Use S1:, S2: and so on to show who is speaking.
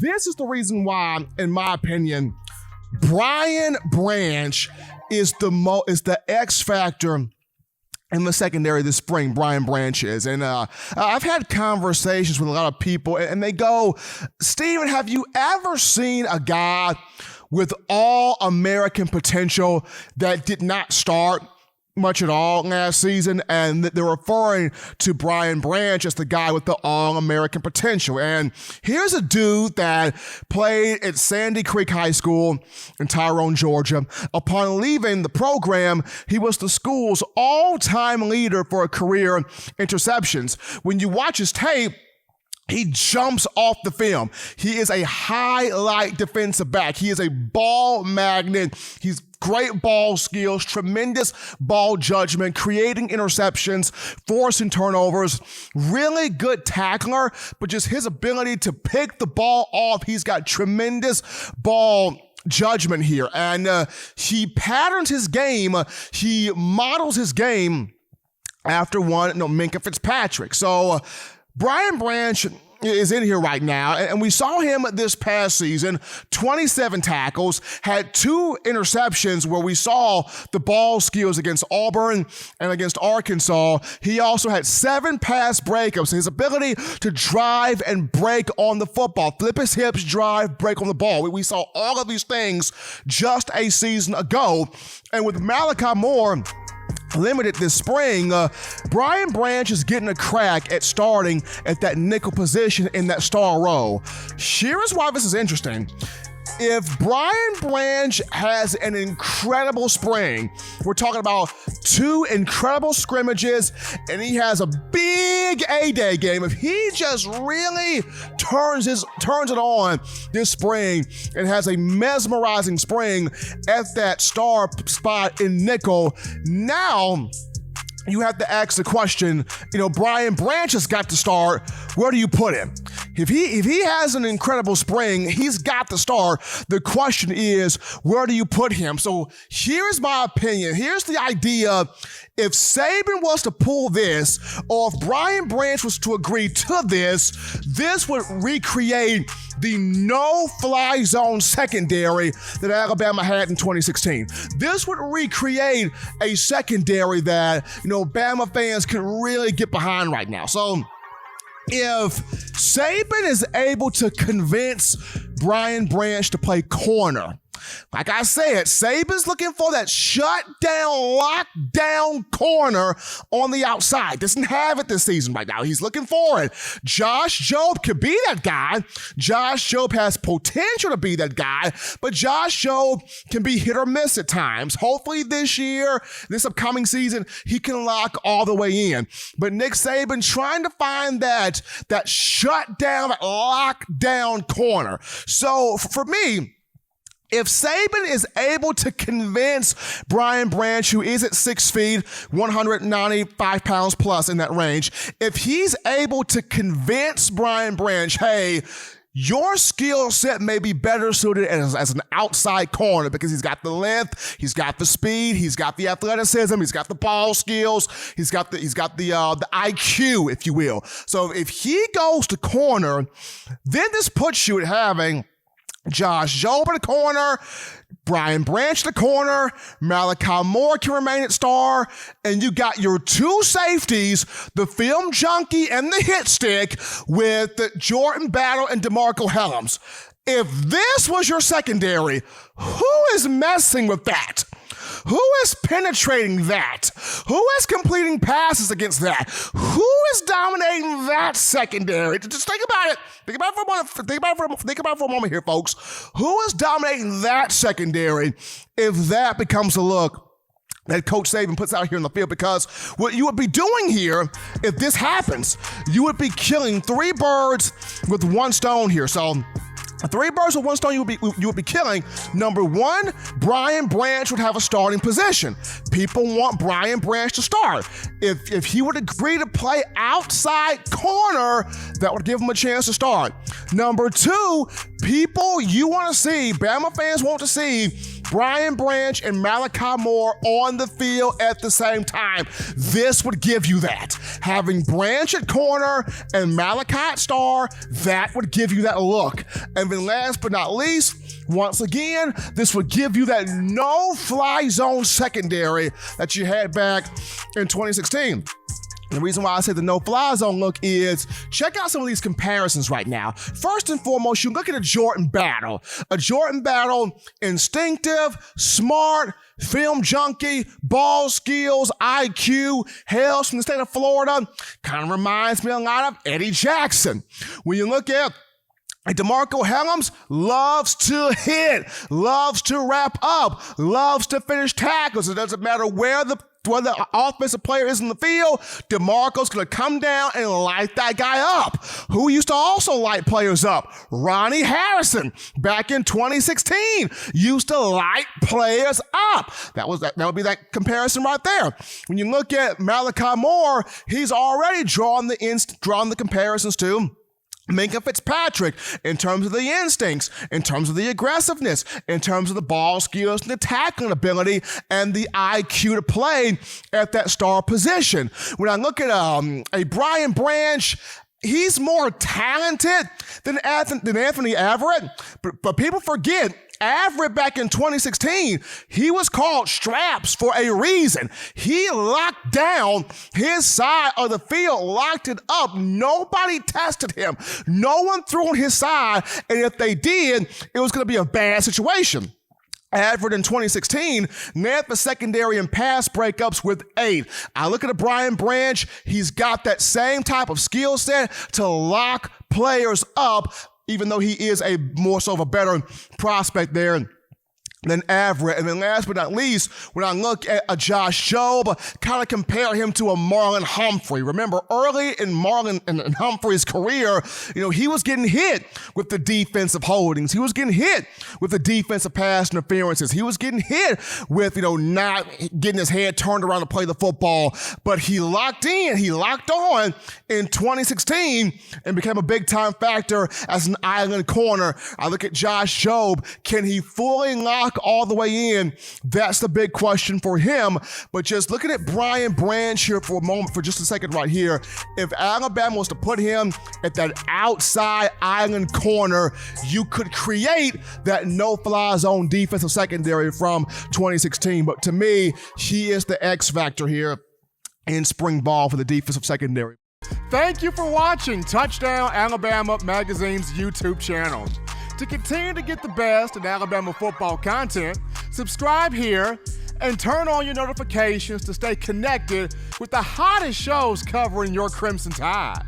S1: This is the reason why, in my opinion, Brian Branch is the X factor in the secondary this spring. Brian Branch is. And I've had conversations with a lot of people, and they go, Steven, have you ever seen a guy with all-American potential that did not start much at all last season? And they're referring to Brian Branch as the guy with the all-American potential. And here's a dude that played at Sandy Creek High School in Tyrone, Georgia. Upon leaving the program, he was the school's all-time leader for career interceptions. When you watch his tape, he jumps off the film. He is a highlight defensive back. He is a ball magnet. He's great ball skills, tremendous ball judgment, creating interceptions, forcing turnovers, really good tackler, but just his ability to pick the ball off. He's got tremendous ball judgment here. And he patterns his game. He models his game after Minkah Fitzpatrick. So Brian Branch is in here right now, and we saw him this past season, 27 tackles, had 2 interceptions where we saw the ball skills against Auburn and against Arkansas. He also had 7 pass breakups. His ability to drive and break on the football, flip his hips, drive, break on the ball. We saw all of these things just a season ago, and with Malachi Moore limited this spring, Brian Branch is getting a crack at starting at that nickel position in that star role. Here's why this is interesting. If Brian Branch has an incredible spring, we're talking about 2 incredible scrimmages, and he has a big A-Day game. If he just really turns it on this spring and has a mesmerizing spring at that star spot in nickel, now you have to ask the question, Brian Branch has got to start. Where do you put him? If he has an incredible spring, he's got to start. The question is, where do you put him? So here's my opinion. Here's the idea. If Saban was to pull this, or if Brian Branch was to agree to this would recreate the no-fly zone secondary that Alabama had in 2016. This would recreate a secondary that, Bama fans can really get behind right now. So if Saban is able to convince Brian Branch to play corner, like I said, Saban's looking for that shut-down, lockdown corner on the outside. Doesn't have it this season right now. He's looking for it. Josh Jobe could be that guy. Josh Jobe has potential to be that guy, but Josh Jobe can be hit or miss at times. Hopefully this year, this upcoming season, he can lock all the way in. But Nick Saban trying to find that shut-down, that lockdown corner. So for me, if Saban is able to convince Brian Branch, who is at 6 feet, 195 pounds plus in that range, if he's able to convince Brian Branch, hey, your skill set may be better suited as an outside corner because he's got the length, he's got the speed, he's got the athleticism, he's got the ball skills, he's got the IQ, if you will. So if he goes to corner, then this puts you at having Josh Jobe in the corner, Brian Branch in the corner, Malachi Moore can remain at star, and you got your 2 safeties, the film junkie and the hit stick, with Jordan Battle and DeMarco Hellams. If this was your secondary, who is messing with that? Who is penetrating that? Who is completing passes against that? Who is dominating that secondary? Just think about it. Think about it for a moment here, folks. Who is dominating that secondary if that becomes a look that Coach Saban puts out here in the field? Because what you would be doing here, if this happens, you would be killing 3 birds with 1 stone here. So 3 birds with 1 stone you would be killing. Number 1, Brian Branch would have a starting position. People want Brian Branch to start. If he would agree to play outside corner, that would give him a chance to start. Number 2, people you want to see, Bama fans want to see Brian Branch and Malachi Moore on the field at the same time. This would give you that. Having Branch at corner and Malachi at star, that would give you that look. And then last but not least, once again, this would give you that no-fly zone secondary that you had back in 2016. The reason why I say the no-fly zone look is, check out some of these comparisons right now. First and foremost, you look at a Jordan Battle. A Jordan Battle, instinctive, smart, film junkie, ball skills, IQ, hails from the state of Florida. Kind of reminds me a lot of Eddie Jackson. When you look at DeMarco Hellams, loves to hit, loves to wrap up, loves to finish tackles. It doesn't matter where the offensive player is in the field, DeMarco's going to come down and light that guy up. Who used to also light players up? Ronnie Harrison, back in 2016, used to light players up. That would be that comparison right there. When you look at Malachi Moore, he's already drawn the comparisons to Minkah Fitzpatrick in terms of the instincts, in terms of the aggressiveness, in terms of the ball skills and the tackling ability and the IQ to play at that star position. When I look at a Brian Branch, he's more talented than Anthony Averett, but people forget Averett back in 2016, he was called Straps for a reason. He locked down his side of the field, locked it up. Nobody tested him. No one threw on his side, and if they did, it was going to be a bad situation. Averett in 2016 led the secondary in pass breakups with 8. I look at a Brian Branch, he's got that same type of skill set to lock players up, even though he is a more so of a better prospect there than Averett. And then last but not least, when I look at a Josh Jobe, kind of compare him to a Marlon Humphrey. Remember, early in Marlon and Humphrey's career, he was getting hit with the defensive holdings. He was getting hit with the defensive pass interferences. He was getting hit with, not getting his head turned around to play the football. But he locked on in 2016 and became a big-time factor as an island corner. I look at Josh Jobe. Can he fully lock all the way in? That's the big question for him. But just looking at Brian Branch here for a moment, for just a second right here, if Alabama was to put him at that outside island corner, you could create that no-fly zone defensive secondary from 2016. But to me, he is the X factor here in spring ball for the defensive secondary. Thank you for watching Touchdown Alabama Magazine's YouTube channel. To continue to get the best in Alabama football content, subscribe here and turn on your notifications to stay connected with the hottest shows covering your Crimson Tide.